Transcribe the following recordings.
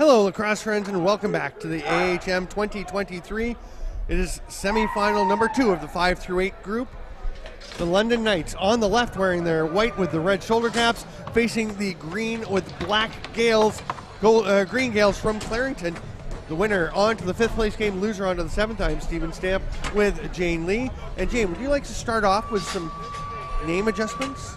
Hello, lacrosse friends, and welcome back to the AHM 2023. It is semifinal number 2 of the 5 through 8 group. The London Knights on the left wearing their white with the red shoulder caps, facing the green with black Gaels, green Gaels from Clarington. The winner on to the 5th place game, loser on to the 7th time, Stephen Stamp with Jane Lee. And Jane, would you like to start off with some name adjustments?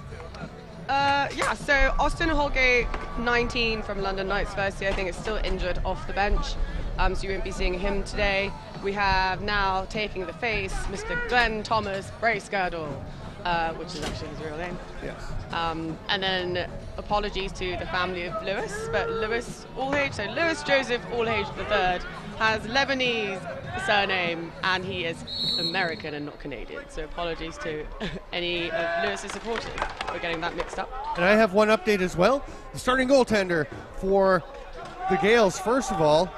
Yeah, so Austin Holgate, 19 from London Knights first year, I think is still injured off the bench, so you won't be seeing him today. We have now taking the face, Mr. Glenn Thomas Bracegirdle, which is actually his real name. Yes. And then apologies to the family of Lewis, but Lewis Allhage, so Lewis Joseph Allhage III, has Lebanese surname, and he is American and not Canadian. So apologies to any of Lewis's supporters for getting that mixed up. And I have one update as well. The starting goaltender for the Gaels, first of all,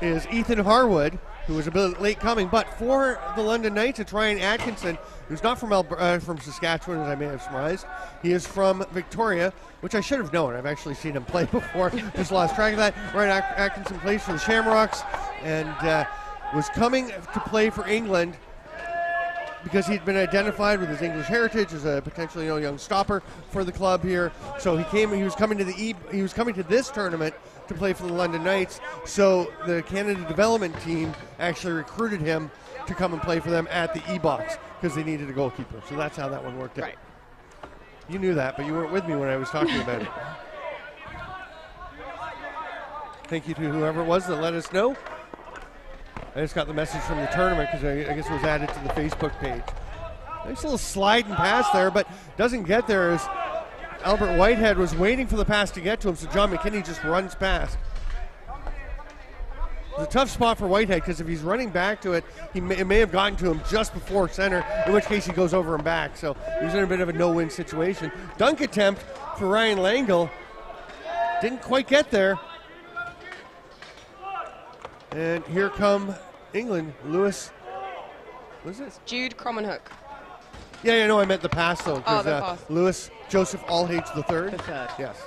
is Ethan Harwood, who was a bit late coming. But for the London Knights, it's Ryan Atkinson, who's not from Saskatchewan, as I may have surmised. He is from Victoria, which I should have known. I've actually seen him play before. Just lost track of that. Ryan Atkinson plays for the Shamrocks and was coming to play for England because he'd been identified with his English heritage as a potentially young stopper for the club here. So he was coming to this tournament to play for the London Knights. So the Canada development team actually recruited him to come and play for them at the E-Box because they needed a goalkeeper. So that's how that one worked out. Right. You knew that, but you weren't with me when I was talking about it. Thank you to whoever it was that let us know. I just got the message from the tournament because I guess it was added to the Facebook page. Nice little sliding pass there, but doesn't get there as Albert Whitehead was waiting for the pass to get to him, so John McKinney just runs past. It's a tough spot for Whitehead because if he's running back to it, it may have gotten to him just before center, in which case he goes over and back. So he's in a bit of a no-win situation. Dunk attempt for Ryan Langle. Didn't quite get there. And here come England. Lewis. What is this? Jude Cromenhook. Yeah, no, I meant the pass though. Oh, the pass. Lewis Joseph Allhage III. The third. Yes.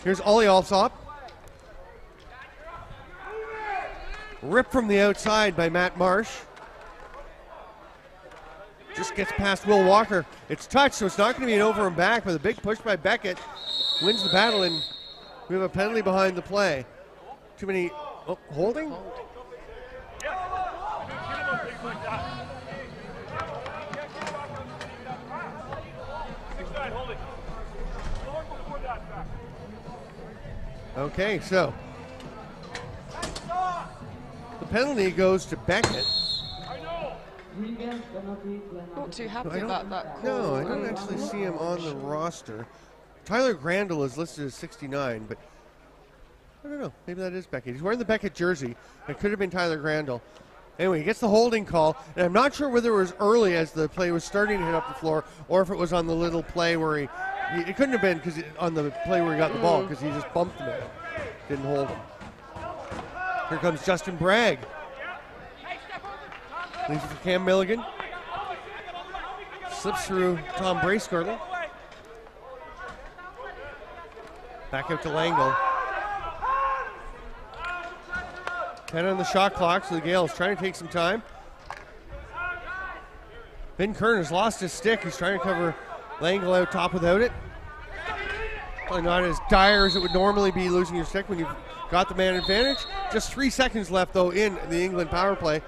Here's Ollie Alsop. Ripped from the outside by Matt Marsh. Just gets past Will Walker. It's touched, so it's not going to be an over and back, but a big push by Beckett wins the battle, and we have a penalty behind the play. Too many. Oh, holding? Okay, so the penalty goes to Beckett. Not too happy about that call. No, I don't actually see him on the roster. Tyler Grandel is listed as 69, but I don't know. Maybe that is Beckett. He's wearing the Beckett jersey. It could have been Tyler Grandel. Anyway, he gets the holding call, and I'm not sure whether it was early as the play was starting to hit up the floor or if it was on the little play where it couldn't have been because on the play where he got the ball because he just bumped him. Didn't hold him. Here comes Justin Bragg. Leaves it for Cam Milligan. Slips through Tom Bracegirdle. Back out to Langle. 10 on the shot clock, so the Gaels trying to take some time. Ben Kern has lost his stick. He's trying to cover Langle out top without it. Probably not as dire as it would normally be losing your stick when you've got the man advantage. Just 3 seconds left, though, in the England power play.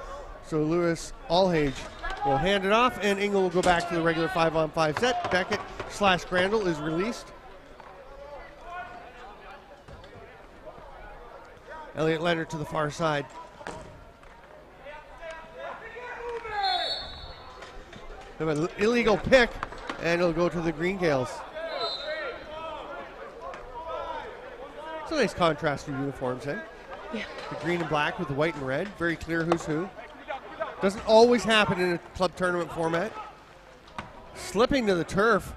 So Lewis Allhage will hand it off, and England will go back to the regular 5-on-5 set. Beckett/Grandel is released. Elliot Leonard to the far side. They have an illegal pick, and it'll go to the Green Gaels. It's a nice contrast of uniforms, eh? Yeah. The green and black with the white and red. Very clear who's who. Doesn't always happen in a club tournament format. Slipping to the turf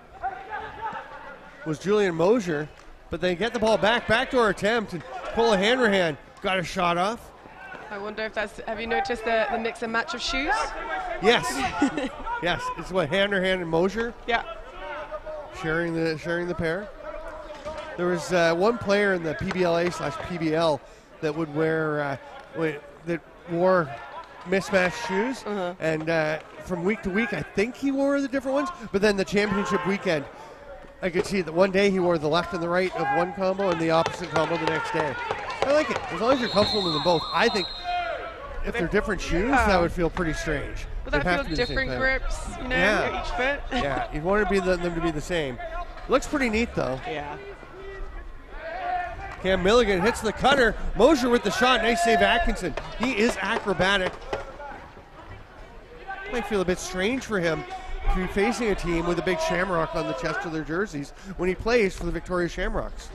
was Julian Mosier, but they get the ball back. Backdoor attempt and pull a hand. Got a shot off. I wonder if that's, have you noticed the mix and match of shoes? Yes. Yes. It's what, Hanrahan and Mosier? Yeah. Sharing the pair. There was one player in the PBLA/PBL that would wear that wore mismatched shoes, and from week to week, I think he wore the different ones. But then the championship weekend, I could see that one day he wore the left and the right of one combo and the opposite combo the next day. I like it as long as you're comfortable with them both. I think if they're different shoes, that would feel pretty strange. Would that feel different grips, you know, each foot? Yeah, you'd want them to be the same. Looks pretty neat, though. Yeah. Cam Milligan hits the cutter. Mosier with the shot. Nice save, Atkinson. He is acrobatic. Might feel a bit strange for him to be facing a team with a big shamrock on the chest of their jerseys when he plays for the Victoria Shamrocks.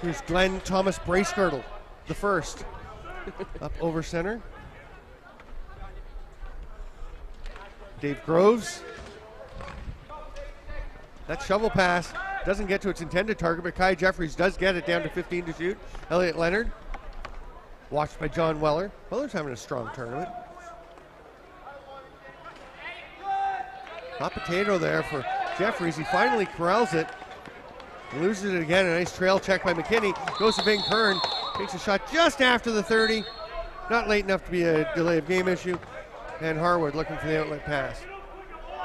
Here's Glenn Thomas Bracegirdle, the first. Up over center. Dave Groves. That shovel pass doesn't get to its intended target, but Kai Jeffries does get it down to 15 to shoot. Elliot Leonard, watched by John Weller. Weller's having a strong tournament. Hot potato there for Jeffries. He finally corrals it. Loses it again. A nice trail check by McKinney. Goes to Ving Kern. Takes a shot just after the 30. Not late enough to be a delay of game issue. And Harwood looking for the outlet pass.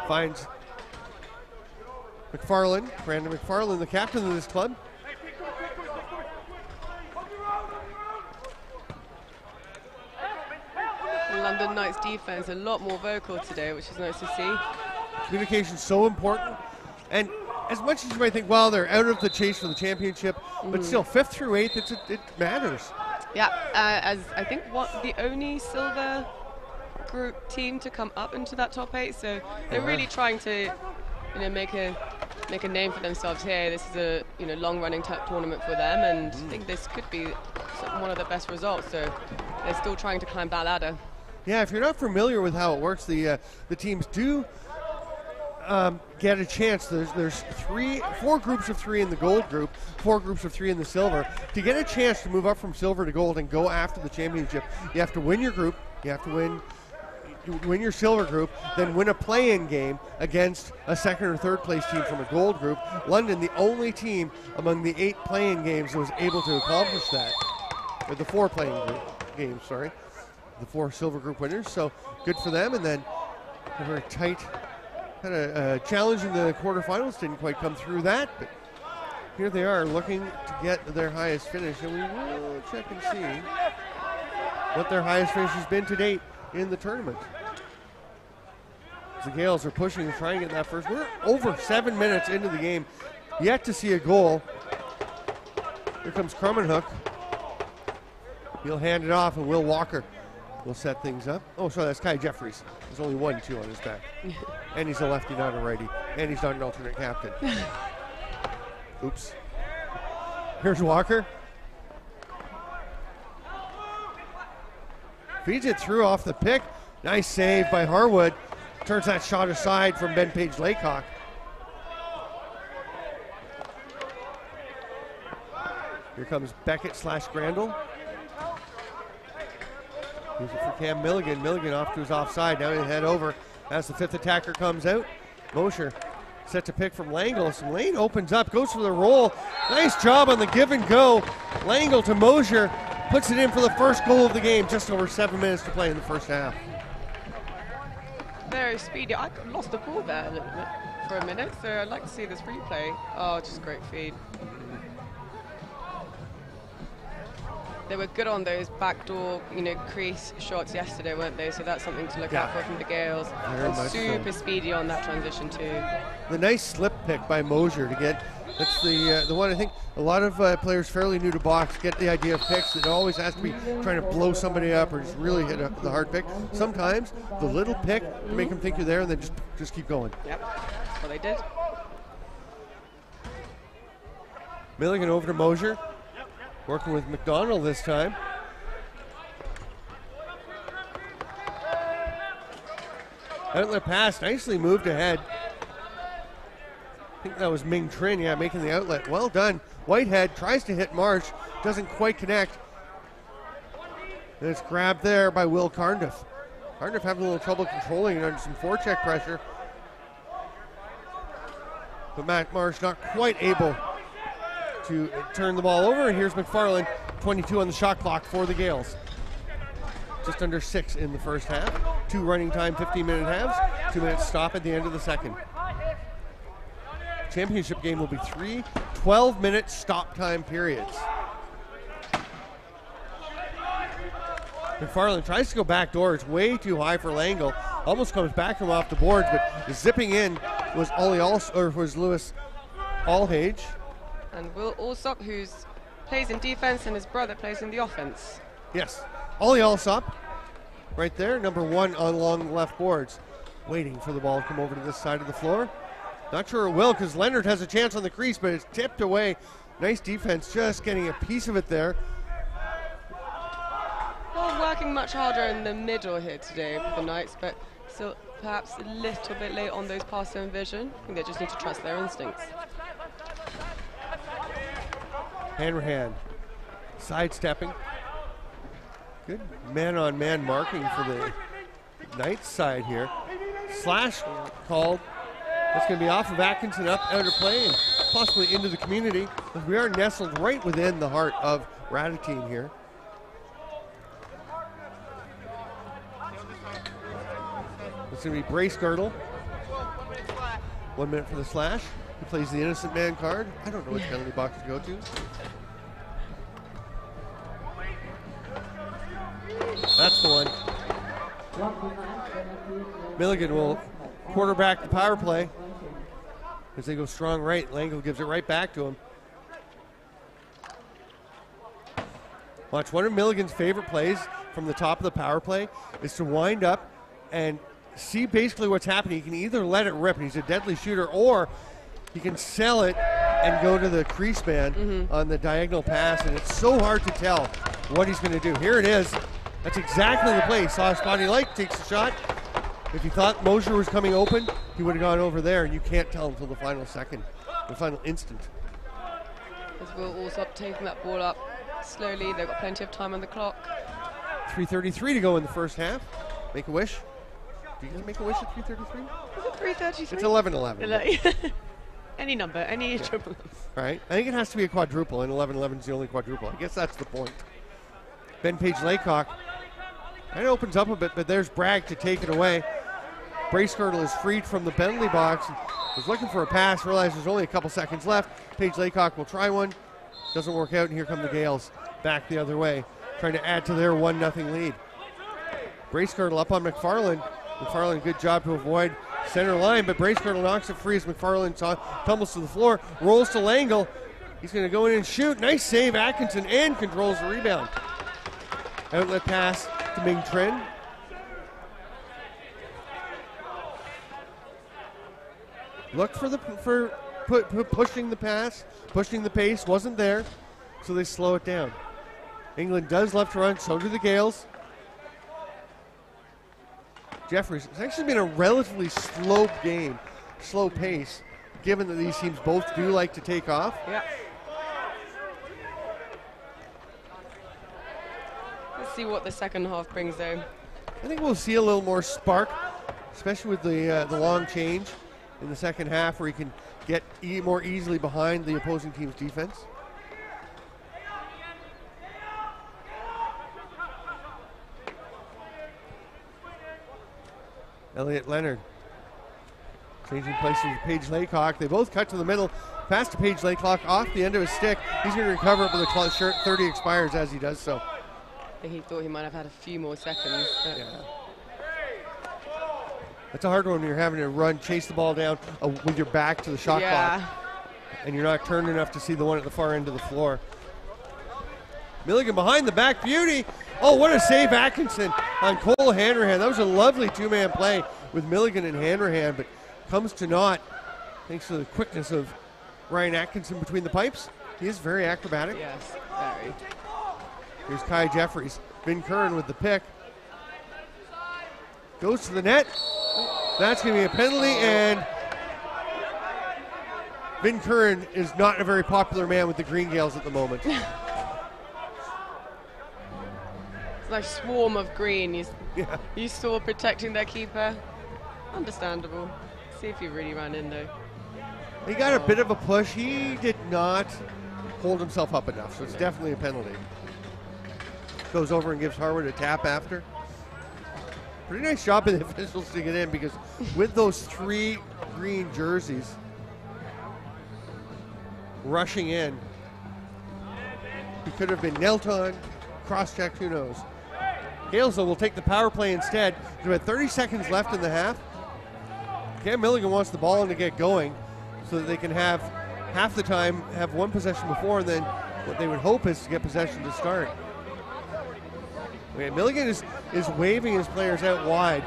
Finds McFarland, Brandon McFarland, the captain of this club. London Knights defense a lot more vocal today, which is nice to see. Communication's so important. And as much as you might think, well, they're out of the chase for the championship, but still, 5th through 8th, it matters. Yeah, as I think the only silver group team to come up into that top 8, so they're really trying to, make a name for themselves here. This is a long-running tournament for them, and I think this could be one of the best results. So they're still trying to climb that ladder. Yeah, if you're not familiar with how it works, the teams do get a chance. There's 4 groups of 3 in the gold group, 4 groups of 3 in the silver. To get a chance to move up from silver to gold and go after the championship, you have to win your group. You have to win your silver group, then win a play-in game against a 2nd or 3rd place team from a gold group. London, the only team among the 8 play-in games that was able to accomplish that, or the 4 play-in games, sorry, the 4 silver group winners. So good for them. And then a very tight kind of challenge in the quarterfinals. Didn't quite come through that, but here they are looking to get their highest finish, and we will check and see what their highest finish has been to date in the tournament. The Gaels are pushing to try and get that first. We're over 7 minutes into the game, yet to see a goal. Here comes Crummenhook. He'll hand it off, and Will Walker will set things up. Oh, sorry, that's Kai Jeffries. There's only 1-2 on his back. And he's a lefty, not a righty. And he's not an alternate captain. Oops. Here's Walker. Feeds it through off the pick. Nice save by Harwood. Turns that shot aside from Ben Page Laycock. Here comes Beckett / Grandel. Use it for Cam Milligan. Milligan off to his offside. Now he'll head over as the 5th attacker comes out. Mosher set to pick from Langle. Some lane opens up, goes for the roll. Nice job on the give and go. Langle to Mosher. Puts it in for the first goal of the game. Just over 7 minutes to play in the first half. Very speedy. I lost the ball there a little bit for a minute, so I'd like to see this replay. Oh, just great feed. They were good on those backdoor, crease shots yesterday, weren't they? So that's something to look out for from the Gaels. And super speedy on that transition too. The nice slip pick by Mosher to get. That's the one I think a lot of players fairly new to box get the idea of picks. It always has to be trying to blow somebody up or just really hit the hard pick. Sometimes the little pick to make them think you're there and then just keep going. Yep, that's what they did. Milligan over to Mosher. Working with McDonald this time. Outlet pass, nicely moved ahead. I think that was Ming Trin, making the outlet. Well done. Whitehead tries to hit Marsh, doesn't quite connect. And it's grabbed there by Will Cardiff. Cardiff having a little trouble controlling it under some forecheck pressure. But Matt Marsh not quite able to turn the ball over, and here's McFarland, 22 on the shot clock for the Gaels. Just under 6 in the first half. 2 running time, 15-minute halves. 2 minutes stop at the end of the second. Championship game will be 3 12-minute stop time periods. McFarland tries to go back door. It's way too high for Langle. Almost comes back from off the boards, but zipping in was Lewis Allhage. And Will Alsop, who plays in defense, and his brother plays in the offense. Yes. Ollie Alsop, right there, number 1 on long left boards. Waiting for the ball to come over to this side of the floor. Not sure it will, because Leonard has a chance on the crease, but it's tipped away. Nice defense, just getting a piece of it there. Well, working much harder in the middle here today for the Knights, but still perhaps a little bit late on those pass and vision. I think they just need to trust their instincts. Hanrahan sidestepping. Good man-on-man marking for the Knights side here. Slash called. That's going to be off of Atkinson, up out of play, and possibly into the community. But we are nestled right within the heart of Radotín here. It's going to be Brace Girdle. 1 minute for the slash. He plays the innocent man card. I don't know which penalty box to go to. That's the one. Milligan will quarterback the power play as they go strong right. Langle gives it right back to him. Watch, one of Milligan's favorite plays from the top of the power play is to wind up and see basically what's happening. He can either let it rip, and he's a deadly shooter, or he can sell it and go to the crease man on the diagonal pass, and it's so hard to tell what he's going to do. Here it is. That's exactly the play. Saw Spotty Light, takes a shot. If he thought Mosier was coming open, he would have gone over there, and you can't tell until the final second, the final instant. As Will Alsop taking that ball up slowly. They've got plenty of time on the clock. 3:33 to go in the first half. Make a wish. Do you guys make a wish at 3:33? Is it 3:33? It's 11:11. Any number, any triple. Right. I think it has to be a quadruple, and 11:11 is the only quadruple. I guess that's the point. Ben Page Laycock. That opens up a bit, but there's Bragg to take it away. Brace Girdle is freed from the penalty box. Was looking for a pass, realized there's only a couple seconds left. Page Laycock will try one. Doesn't work out, and here come the Gaels back the other way, trying to add to their 1-0 lead. Brace Girdle up on McFarland. McFarland, good job to avoid center line, but Brace Girdle knocks it free as McFarland tumbles to the floor, rolls to Langle. He's going to go in and shoot. Nice save, Atkinson, and controls the rebound. Outlet pass to Ming Trin. Look for pushing the pass, pushing the pace, wasn't there, so they slow it down. England does left to run, so do the Gaels. Jeffries, it's actually been a relatively slow game, slow pace, given that these teams both do like to take off. Yeah. Let's see what the second half brings, though. I think we'll see a little more spark, especially with the long change in the second half, where he can get more easily behind the opposing team's defense. Elliot Leonard changing places with Paige Laycock. They both cut to the middle. Pass to Paige Laycock off the end of his stick. He's going to recover it, but the clock shirt 30 expires as he does so. I think he thought he might have had a few more seconds. Yeah. That's a hard one when you're having to run, chase the ball down with your back to the shot clock. And you're not turned enough to see the one at the far end of the floor. Milligan behind the back, beauty. Oh, what a save, Atkinson on Cole Hanrahan. That was a lovely two-man play with Milligan and Hanrahan, but comes to naught thanks to the quickness of Ryan Atkinson between the pipes. He is very acrobatic. Yes, very. Here's Kai Jeffries. Vin Curran with the pick. Goes to the net. That's going to be a penalty, and Vin Curran is not a very popular man with the Green Gaels at the moment. It's like a swarm of green. You saw protecting their keeper. Understandable. See if he really ran in, though. He got a bit of a push. He did not hold himself up enough, so it's definitely a penalty. Goes over and gives Harwood a tap after. Pretty nice job of the officials to get in, because with those 3 green jerseys rushing in, he could have been knelt on, cross-checked, who knows. Gaels, though, will take the power play instead. There's about 30 seconds left in the half. Cam Milligan wants the ball in to get going so that they can have half the time, have one possession before, and then what they would hope is to get possession to start. Okay, Milligan is waving his players out wide.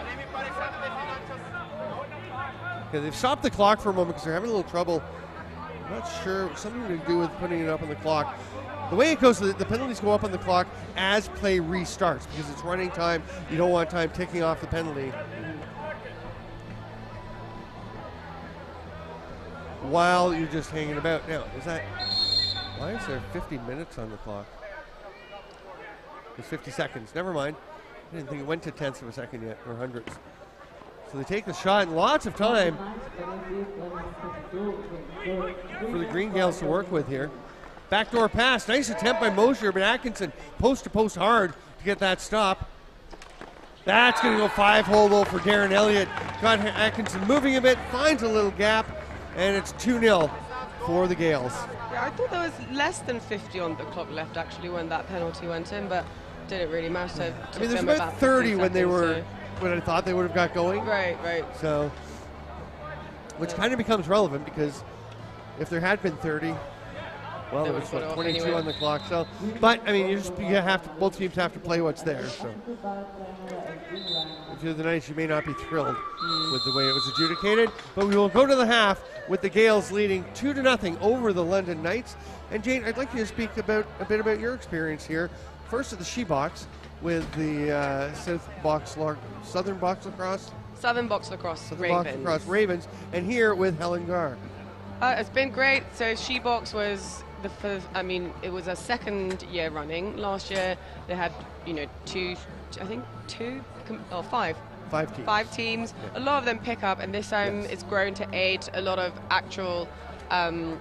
Okay, they've stopped the clock for a moment because they're having a little trouble. I'm not sure, something to do with putting it up on the clock. The way it goes, the penalties go up on the clock as play restarts because it's running time. You don't want time ticking off the penalty while you're just hanging about. Now, why is there 50 minutes on the clock? It's 50 seconds. Never mind. I didn't think it went to tenths of a second yet, or hundredths. So they take the shot, and lots of time for the Green Gaels to work with here. Backdoor pass. Nice attempt by Mosher, but Atkinson post-to-post hard to get that stop. That's going to go 5-hole though for Darren Elliott. Got Atkinson moving a bit, finds a little gap, and it's 2-0 for the Gaels. Yeah, I thought there was less than 50 on the clock left actually when that penalty went in, but didn't really matter. I mean, there's about 30 when they were, when I thought they would have got going. Right. So, which kind of becomes relevant because if there had been 30, well, there was 22 anyway on the clock. So, but I mean, you have to. Both teams have to play what's there. So, if you're the Knights, you may not be thrilled with the way it was adjudicated. But we will go to the half with the Gaels leading 2-0 over the London Knights. And Jane, I'd like you to speak a bit about your experience here. First at the She-Box with the Southern box-lacrosse Ravens, and here with Helen Gar. It's been great. So She-Box was the first. I mean, it was a second year running. Last year they had, five teams. Yeah. A lot of them pick up, and this time it's grown to 8. A lot of actual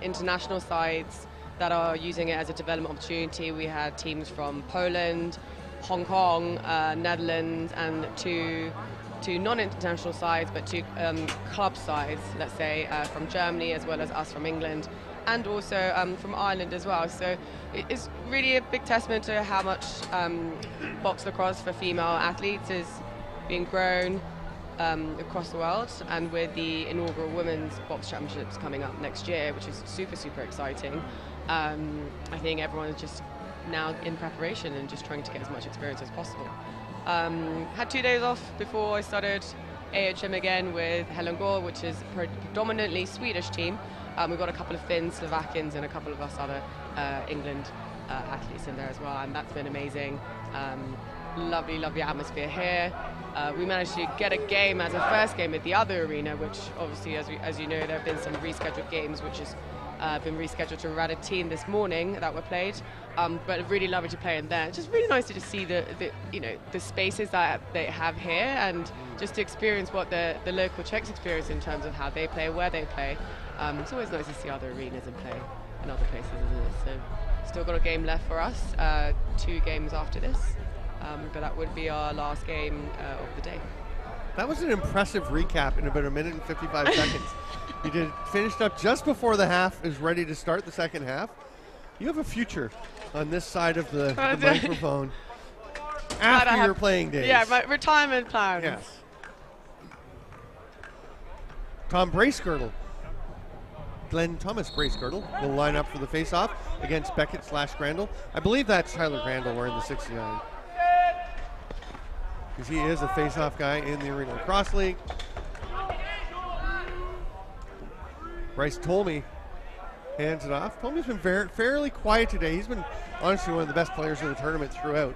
international sides that are using it as a development opportunity. We had teams from Poland, Hong Kong, Netherlands, and two non-international sides, but 2 club sides, let's say, from Germany as well as us from England, and also from Ireland as well. So it's really a big testament to how much box lacrosse for female athletes is being grown across the world, and with the inaugural Women's Box Championships coming up next year, which is super, super exciting. I think everyone is just now in preparation and just trying to get as much experience as possible. Had 2 days off before I started AHM again with Helen Gore, which is a predominantly Swedish team. We've got a couple of Finns, Slovakians, and a couple of us other England athletes in there as well, and that's been amazing. Lovely, lovely atmosphere here. We managed to get a game as a first game at the other arena, which obviously, as you know, there have been some rescheduled games, which has been rescheduled to Radotín this morning that were played. But really lovely to play in there. It's just really nice to just see the spaces that they have here, and just to experience what the local Czechs experience in terms of how they play, where they play. It's always nice to see other arenas and play in other places, isn't it? So still got a game left for us, 2 games after this, but that would be our last game of the day. That was an impressive recap in about 1 minute and 55 seconds. You finished up just before the half is ready to start the second half. You have a future on this side of the microphone after your playing days. Yeah, my retirement plans. Yes. Tom Bracegirdle. Glenn Thomas Bracegirdle will line up for the face-off against Beckett/Grandel. I believe that's Tyler Grandel wearing the 69. Because he is a face-off guy in the Arena Lacrosse League. Bryce Tolmie hands it off. Tolmie's been fairly quiet today. He's been honestly one of the best players in the tournament throughout.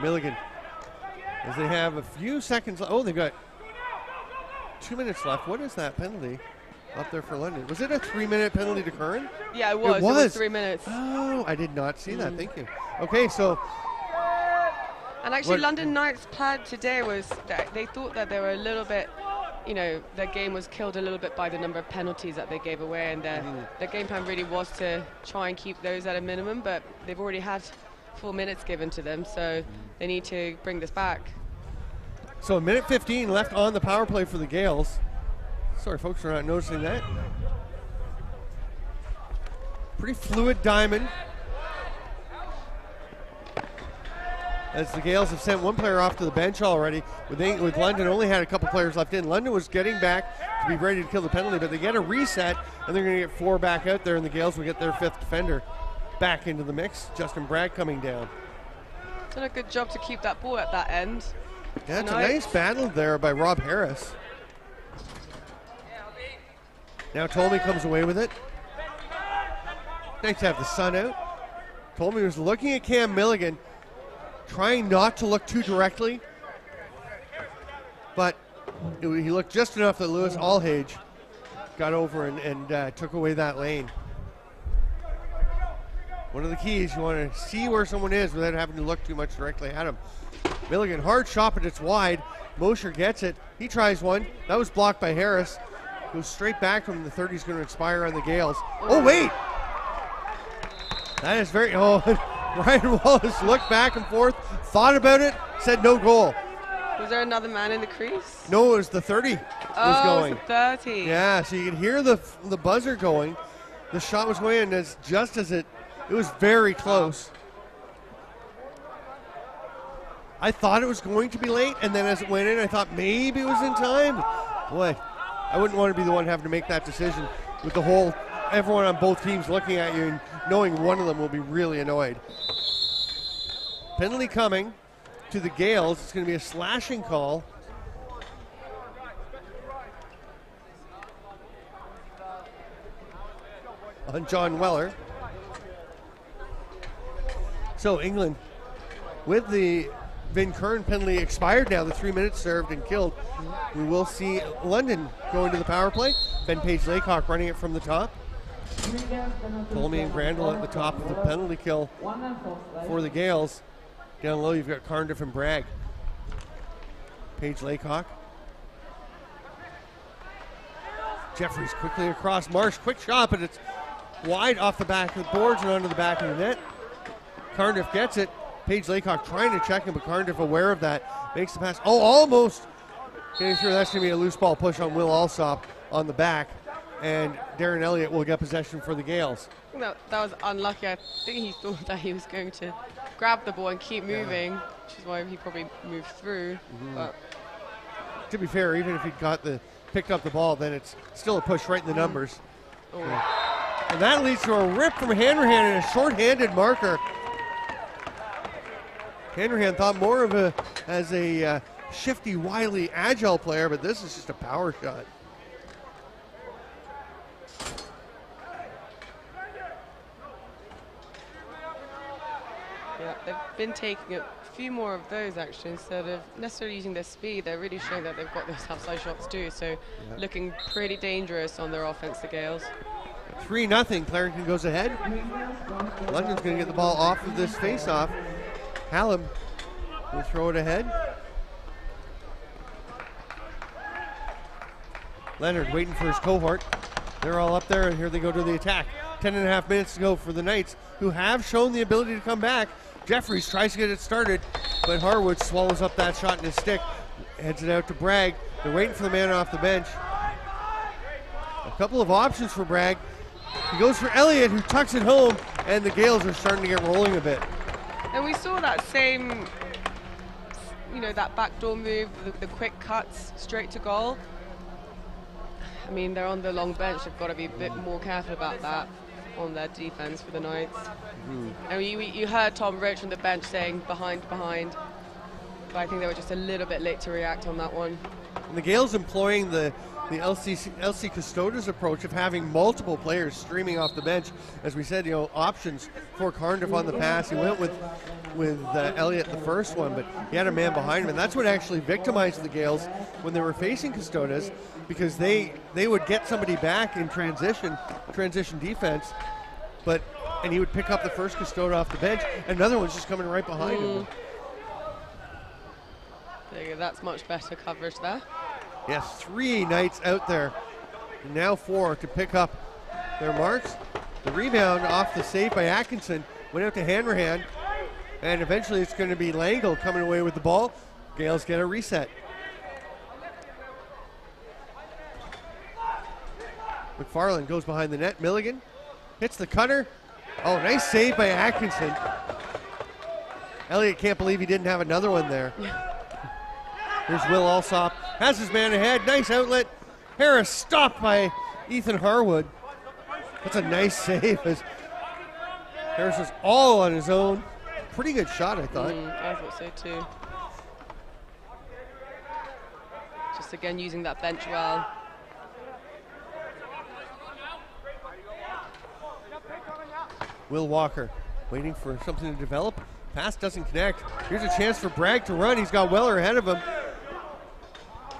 Milligan, as they have a few seconds. Oh, they've got 2 minutes left. What is that penalty up there for London? Was it a 3-minute penalty to Curran? Yeah, it was. It was 3 minutes. Oh, I did not see that. Thank you. Okay, so. And actually, London Knights' plan today was that they thought that they were a little bit, you know, their game was killed a little bit by the number of penalties that they gave away, and their game plan really was to try and keep those at a minimum, but they've already had 4 minutes given to them, so they need to bring this back. So a minute 15 left on the power play for the Gaels. Sorry, folks, for not noticing that. Pretty fluid diamond. As the Gaels have sent one player off to the bench already, with London only had a couple players left in. London was getting back to be ready to kill the penalty, but they get a reset, and they're going to get 4 back out there, and the Gaels will get their 5th defender back into the mix. Justin Bragg coming down. Done a good job to keep that ball at that end. Yeah, it's a nice battle there by Rob Harris. Now Tolmie comes away with it. Nice to have the sun out. Tolmie was looking at Cam Milligan, trying not to look too directly, but he looked just enough that Lewis Alhage got over and took away that lane. One of the keys, you want to see where someone is without having to look too much directly at him. Milligan, hard shot, but it's wide. Mosher gets it. He tries one. That was blocked by Harris. Goes straight back to him. The 30 is going to expire on the Gaels. Oh, wait! That is very... Oh, Ryan Wallace looked back and forth, thought about it, said no goal. Was there another man in the crease? No, it was the 30 was going. Oh, the 30. Yeah, so you could hear the buzzer going. The shot was going in it was very close. I thought it was going to be late, and then as it went in, I thought maybe it was in time. Boy, I wouldn't want to be the one having to make that decision with everyone on both teams looking at you and knowing one of them will be really annoyed. Penalty coming to the Gaels. It's going to be a slashing call. On John Weller. So England, with the Vin Kern penalty expired now, the 3 minutes served and killed, we will see London go into the power play. Ben Page-Laycock running it from the top. Tolmie and Grandel at the top of the penalty kill for the Gaels. Down low, you've got Carndiff and Bragg. Page-Laycock. Jeffries quickly across. Marsh, quick shot, but it's wide off the back of the boards and onto the back of the net. Carndiff gets it. Page-Laycock trying to check him, but Carndiff aware of that. Makes the pass. Oh, almost getting through. That's going to be a loose ball push on Will Alsop on the back. And Darren Elliott will get possession for the Gaels. That was unlucky. I think he thought that he was going to grab the ball and keep moving, which is why he probably moved through. But to be fair, even if he picked up the ball, then it's still a push right in the numbers. And that leads to a rip from Hanrahan and a short-handed marker. Hanrahan thought more of as a shifty, wily, agile player, but this is just a power shot. yeah, they've been taking a few more of those actually, instead of necessarily using their speed. They're really showing that they've got those half-side shots too, so looking pretty dangerous on their offense, the Gaels. 3-0, Clarendon goes ahead. London's going to get the ball off of this face-off. Hallam will throw it ahead. Leonard waiting for his cohort. They're all up there, and here they go to the attack. 10.5 minutes to go for the Knights, who have shown the ability to come back. Jeffries tries to get it started, but Harwood swallows up that shot in his stick. Heads it out to Bragg. They're waiting for the man off the bench. A couple of options for Bragg. He goes for Elliott, who tucks it home, and the Gaels are starting to get rolling a bit. And we saw that same, that backdoor move, the quick cuts straight to goal. I mean, they're on the long bench. They've got to be a bit more careful about that on their defense for the Knights. And you heard Tom Roach on the bench saying behind, but I think they were just a little bit late to react on that one. And the Gaels employing the LC Custodes approach of having multiple players streaming off the bench. As we said, options for Carndiff on the pass. He went with Elliott the first one, but he had a man behind him, and that's what actually victimized the Gaels when they were facing Custodes, because they would get somebody back in transition defense, and he would pick up the first Custode off the bench, and another one's just coming right behind him. There you go, that's much better coverage there. Yes, 3 Knights out there. And now 4 to pick up their marks. The rebound off the save by Atkinson went out to Hanrahan. And eventually it's going to be Langle coming away with the ball. Gaels get a reset. McFarland goes behind the net. Milligan hits the cutter. Oh, nice save by Atkinson. Elliott can't believe he didn't have another one there. Here's Will Alsop. Has his man ahead. Nice outlet. Harris stopped by Ethan Harwood. That's a nice save as Harris was all on his own. Pretty good shot, I thought. I thought so too. Just again using that bench well. Will Walker waiting for something to develop. Pass doesn't connect. Here's a chance for Bragg to run. He's got Weller ahead of him.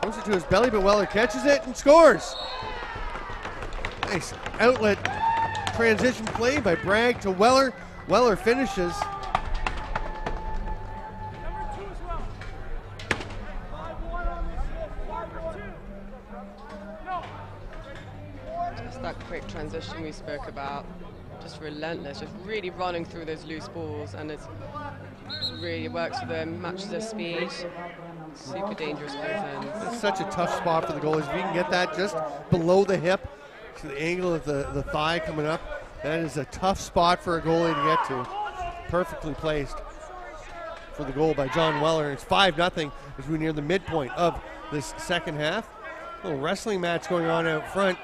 Throws it to his belly, but Weller catches it and scores. Nice outlet transition play by Bragg to Weller. Weller finishes. Just that quick transition we spoke about. Just relentless, just really running through those loose balls, and it really works for them, matches their speed. Super dangerous both ends. It's such a tough spot for the goalies. If you can get that just below the hip, to the angle of the thigh coming up, that is a tough spot for a goalie to get to. Perfectly placed for the goal by John Weller. It's 5-0 as we near the midpoint of this second half. A little wrestling match going on out front.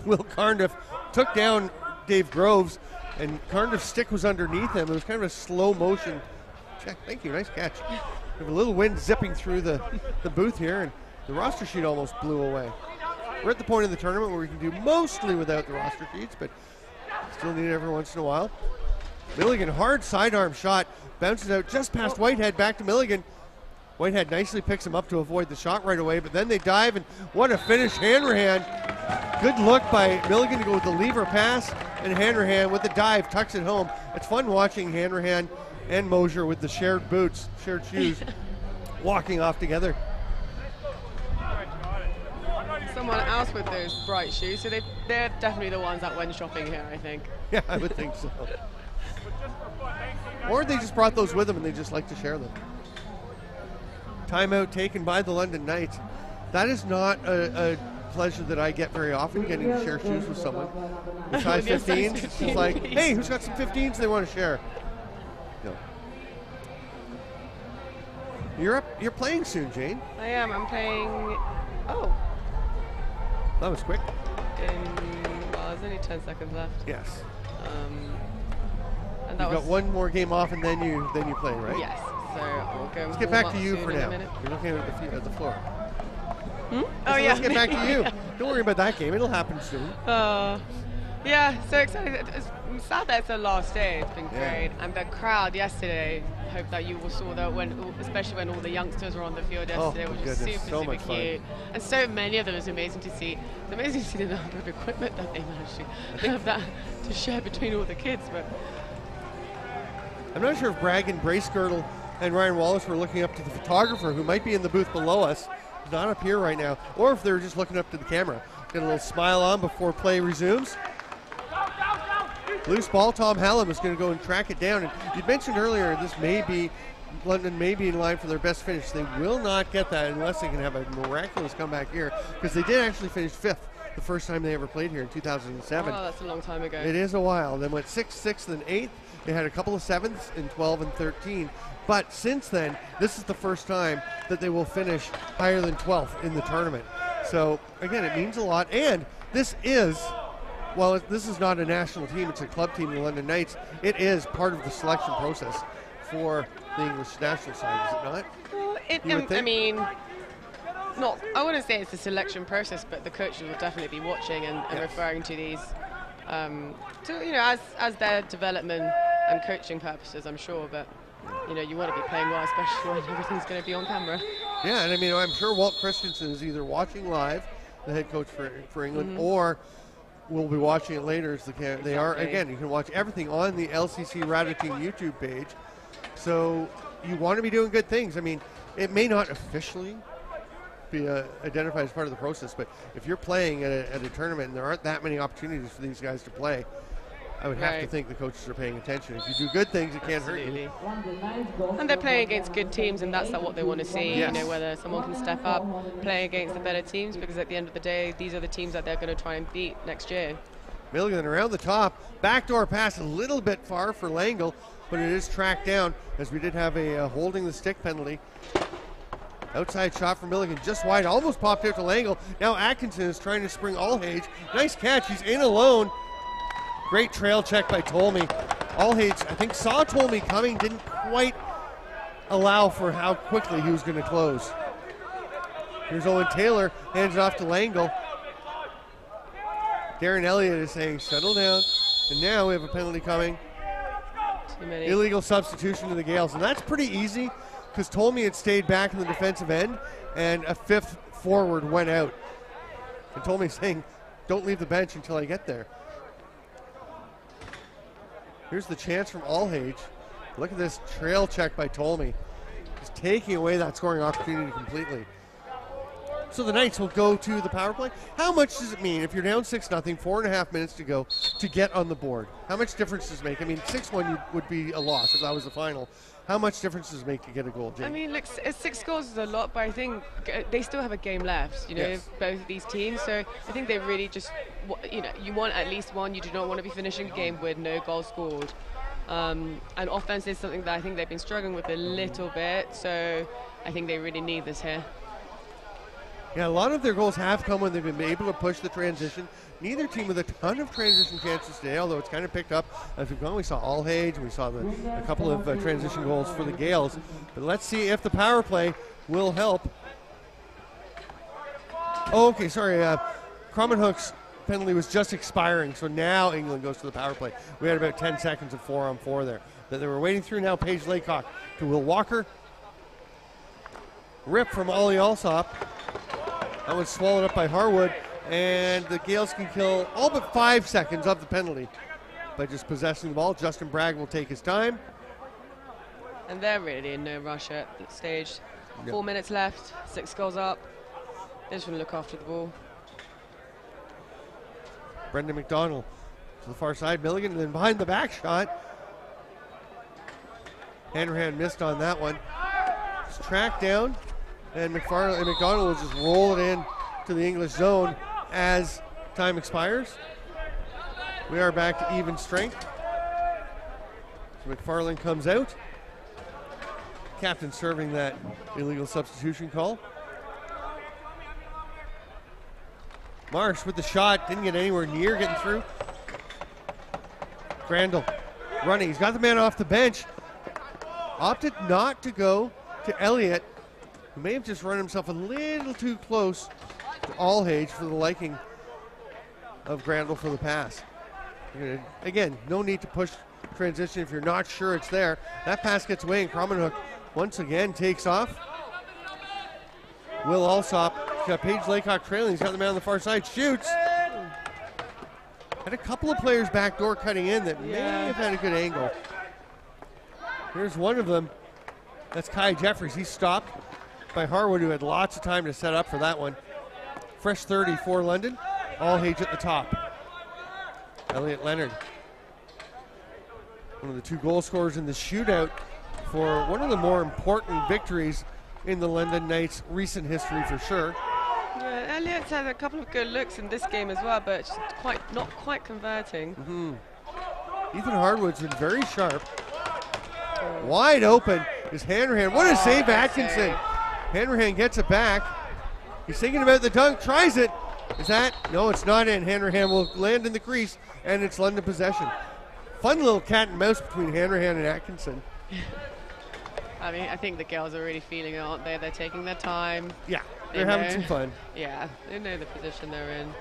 Will Carndiff took down Dave Groves, and Carndiff's stick was underneath him. It was kind of a slow motion check. Thank you, nice catch. We have a little wind zipping through the booth here, and the roster sheet almost blew away. We're at the point of the tournament where we can do mostly without the roster sheets, but still need it every once in a while. Milligan, hard sidearm shot, bounces out just past Whitehead, back to Milligan. Whitehead nicely picks him up to avoid the shot right away, but then they dive, and what a finish, Hanrahan. Good look by Milligan to go with the lever pass, and Hanrahan with the dive tucks it home. It's fun watching Hanrahan and Mosier with the shared boots, shared shoes, walking off together. Someone else with those bright shoes, so they're definitely the ones that went shopping here, I think. Yeah, I would think so. Or they just brought those with them and they just like to share them. Timeout taken by the London Knights. That is not a pleasure that I get very often, getting to share shoes with someone. The size 15s, it's just like, hey, who's got some 15s they want to share? No. You're playing soon, Jane. I am. I'm playing. Oh. That was quick. Well, there's only 10 seconds left. Yes. And You've got one more game off, and then you play, right? Yes. So we'll go. Let's get back to you for now. You're looking at the floor. Oh yeah. Let's get back to you. Don't worry about that game. It'll happen soon. Yeah, so excited. I'm sad that it's the last day. It's been great. And the crowd yesterday, I hope that you all saw that, especially when all the youngsters were on the field yesterday, which was super cute. And so many of them. It's amazing to see. It's amazing to see the number of equipment that they managed to have that to share between all the kids. But I'm not sure if Bragg and Bracegirdle and Ryan Wallace were looking up to the photographer who might be in the booth below us. He's not up here right now. Or if they were just looking up to the camera. Get a little smile on before play resumes. Loose ball, Tom Hallam is going to go and track it down. And you mentioned earlier London may be in line for their best finish. They will not get that unless they can have a miraculous comeback here, because they did actually finish 5th the first time they ever played here in 2007. Oh, that's a long time ago. It is a while. They went 6th, 6th, and 8th. They had a couple of 7ths in 12 and 13. But since then, this is the first time that they will finish higher than 12th in the tournament. So, again, it means a lot. And this is, well, this is not a national team. It's a club team, the London Knights. It is part of the selection process for the English national side, is it not? Well, I mean, I wouldn't say it's a selection process, but the coaches will definitely be watching and referring to these, as their development and coaching purposes, I'm sure. But you want to be playing well, especially when everything's going to be on camera. Yeah, and I mean, I'm sure Walt Christensen is either watching live, the head coach for England, or will be watching it later. As they are, again, you can watch everything on the LCC Radotín YouTube page. So you want to be doing good things. I mean, it may not officially be identified as part of the process. But if you're playing at a tournament and there aren't that many opportunities for these guys to play, I would have to think the coaches are paying attention. If you do good things, it can't hurt you. And they're playing against good teams, and that's what they want to see. Yes. You know, whether someone can step up, play against the better teams, because at the end of the day, these are the teams that they're going to try and beat next year. Milligan around the top. Backdoor pass a little bit far for Langle, but it is tracked down as we did have a holding the stick penalty. Outside shot from Milligan, just wide, almost popped out to Langle. Now Atkinson is trying to spring Allhage. Nice catch, he's in alone. Great trail check by Tolmie. Allhage, I think, saw Tolmie coming, didn't quite allow for how quickly he was going to close. Here's Owen Taylor, hands it off to Langle. Darren Elliott is saying, settle down. And now we have a penalty coming. Too many. Illegal substitution to the Gaels. And that's pretty easy because Tolmie had stayed back in the defensive end and a fifth forward went out. And Tolmie saying, don't leave the bench until I get there. Here's the chance from Allhage. Look at this trail check by Tolmie. Just taking away that scoring opportunity completely. So the Knights will go to the power play. How much does it mean if you're down 6-0, 4.5 minutes to go, to get on the board? How much difference does it make? I mean, 6-1 would be a loss if that was the final. How much difference does it make to get a goal, Jake? I mean, look, 6 goals is a lot, but I think they still have a game left, you know, Yes. both of these teams. So I think they really just, you know, you want at least one. You do not want to be finishing a game with no goals scored. And offense is something that I think they've been struggling with a little bit. So I think they really need this here. Yeah, a lot of their goals have come when they've been able to push the transition. Neither team with a ton of transition chances today, although it's kind of picked up as we've gone. We saw Allhage, we saw a couple of transition goals for the Gaels. But let's see if the power play will help. Oh, okay, sorry. Cromenhoek's penalty was just expiring, so now England goes to the power play. We had about 10 seconds of 4-on-4 there that they were waiting through. Now Paige Laycock to Will Walker. Rip from Ollie Alsop. That was swallowed up by Harwood, and the Gaels can kill all but 5 seconds of the penalty by just possessing the ball. Justin Bragg will take his time. And they're really in no rush at that stage. Yep. 4 minutes left, 6 goals up. They just want to look after the ball. Brendan McDonald to the far side. Milligan, and then behind the back shot. Hanrahan missed on that one. It's tracked down, and McDonald will just roll it in to the English zone as time expires. We are back to even strength. So McFarland comes out. Captain serving that illegal substitution call. Marsh with the shot, didn't get anywhere near getting through. Grandel running, he's got the man off the bench. Opted not to go to Elliott, who may have just run himself a little too close to Allhage for the liking of Grandel for the pass. Again, no need to push transition if you're not sure it's there. That pass gets away, and Cromenhoek once again takes off. Will Alsop, he's got Paige Laycock trailing, he's got the man on the far side, shoots. Had a couple of players backdoor cutting in that may have had a good angle. Here's one of them. That's Kai Jeffries. He's stopped by Harwood, who had lots of time to set up for that one. Fresh 30 for London. Allhage at the top. Elliot Leonard, one of the 2 goal scorers in the shootout for one of the more important victories in the London Knights' recent history for sure. Yeah, Elliott's had a couple of good looks in this game as well, but just not quite converting. Ethan Harwood's been very sharp. Wide open is Hanrahan. What a save, Atkinson. Hanrahan gets it back. He's thinking about the dunk, tries it. Is that? No, it's not in. Hanrahan will land in the crease, and it's London possession. Fun little cat and mouse between Hanrahan and Atkinson. I mean, I think the girls are really feeling it, aren't they? They're taking their time. Yeah, they're having some fun. Yeah, they know the position they're in.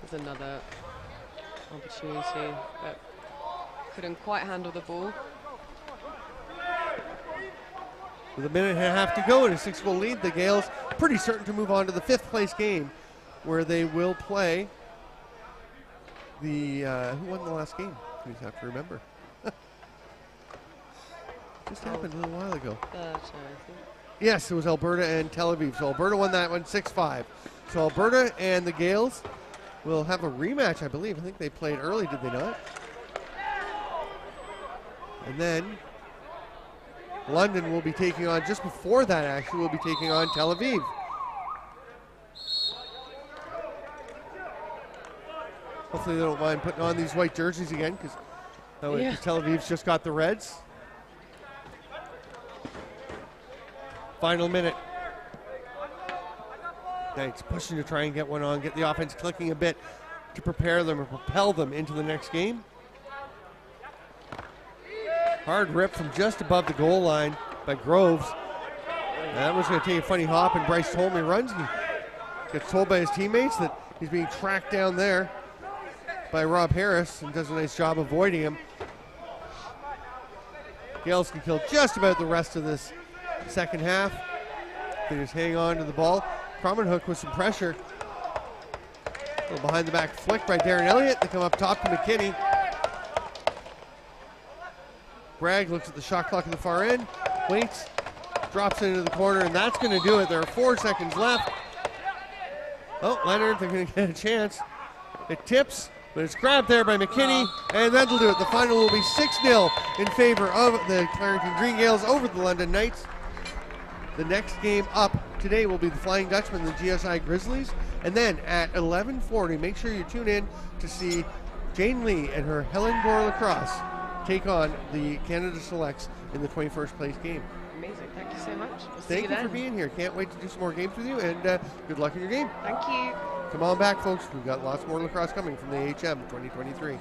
There's another opportunity, but couldn't quite handle the ball. With a minute and a half to go and a 6-goal lead, the Gaels pretty certain to move on to the 5th place game, where they will play the who won the last game? You just have to remember. just happened a little while ago? I think. Yes, it was Alberta and Tel Aviv. So Alberta won that one 6-5. So Alberta and the Gaels will have a rematch, I believe. I think they played early, did they not? And then London will be taking on, just before that actually, will be taking on Tel Aviv. Hopefully they don't mind putting on these white jerseys again, because Tel Aviv's just got the Reds. Final minute. Knights pushing to try and get one on, get the offense clicking a bit to prepare them and propel them into the next game. Hard rip from just above the goal line by Groves. And that was going to take a funny hop, and Bryce Tolmie runs and gets told by his teammates that he's being tracked down there by Rob Harris and does a nice job avoiding him. Gaels can kill just about the rest of this second half. They just hang on to the ball. Cromenhoek with some pressure. A little behind the back flick by Darren Elliott. They come up top to McKinney. Bragg looks at the shot clock at the far end, waits, drops it into the corner, and that's going to do it. There are 4 seconds left. Oh, Leonard, they're going to get a chance. It tips, but it's grabbed there by McKinney, and that'll do it. The final will be 6-0 in favor of the Clarington Green Gaels over the London Knights. The next game up today will be the Flying Dutchman and the GSI Grizzlies. And then at 11:40, make sure you tune in to see Jane Lee and her Helen Gore Lacrosse take on the Canada Selects in the 21st place game. Amazing. Thank you so much. We'll see Thank you then. for being here. Can't wait to do some more games with you, and good luck in your game. Thank you. Come on back, folks. We've got lots more lacrosse coming from the AHM 2023.